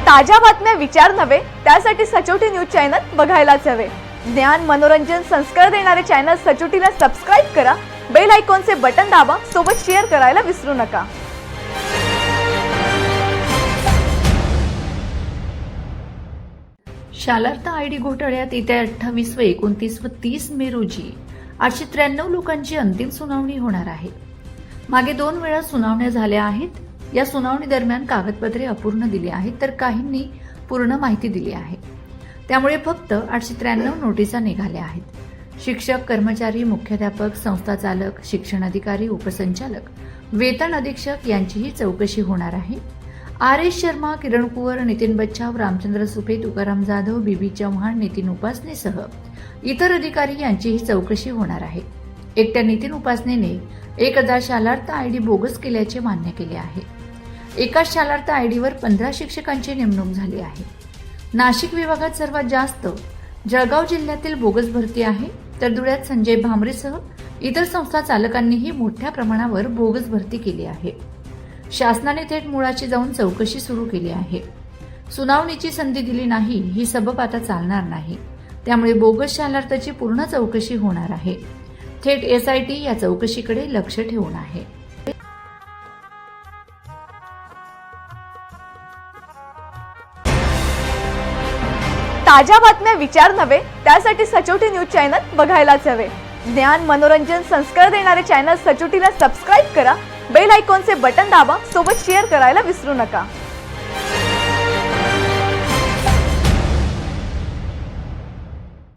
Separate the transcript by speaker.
Speaker 1: ताज्या बातम्या विचार नव्हे त्यासाठी सचोटी न्यूज चॅनल बघायलाच हवे। ज्ञान मनोरंजन संस्कार देणारे चॅनल सचोटीला सबस्क्राइब करा, बेल आयकॉनचे बटन दाबा, सोबत शेअर करायला विसरू नका।
Speaker 2: शालार्थ आयडी घोटाळ्यात येत्या 28, 29 व 30 मे रोजी 893 लोकांची अंतिम सुनावणी होणार आहे। मागे 2 वेळा सुनावण्या झाल्या आहेत। या सुनावणी दरम्यान कागदपत्रे अपूर्ण दिली आहेत तर काहींनी पूर्ण माहिती दिली आहे। त्यामुळे फक्त 893 नोटिसा निघाल्या आहेत। शिक्षक, कर्मचारी, मुख्याध्यापक, संस्था चालक, शिक्षण अधिकारी, उपसंचालक, वेतन अधीक्षक यांचीही चौकशी होणार आहे। आर.एस. शर्मा, किरण कुवर, नितीन बच्छाव, रामचंद्र सुपे, तुकाराम जाधव, बीबी चव्हाण, नितीन उपासनेसह इतर अधिकारी यांचीही चौकशी होणार आहे। एकट्या नितीन उपासनेने 1000 शालार्थ आयडी बोगस केल्याचे मान्य केले आहे। एकाच शालार्थ आयडीवर 15 शिक्षकांची नेमणूक झाली आहे। नाशिक विभागात सर्वात जास्त जळगाव जिल्ह्यातील बोगस भरती आहे, तर धुळ्यात संजय भामरेसह इतर संस्था चालकांनीही मोठ्या प्रमाणावर बोगस भरती केली आहे। शासनाने थेट मुळाशी जाऊन चौकशी सुरू केली आहे। सुनावणीची संधी दिली नाही ही सबब आता चालणार नाही। त्यामुळे बोगस शालार्थाची पूर्ण चौकशी होणार आहे। थेट एसआयटी या चौकशीकडे लक्ष ठेवून आहे।
Speaker 1: ताज्या बातम्या विचार नव्हे त्यासाठी सचोटी न्यूज चॅनल बघायलाच हवे। ज्ञान मनोरंजन संस्कार देणारे चॅनल सचोटीला सबस्क्राइब करा, बेल आयकॉनचे बटन दाबा, सोबत शेअर करायला विसरू नका।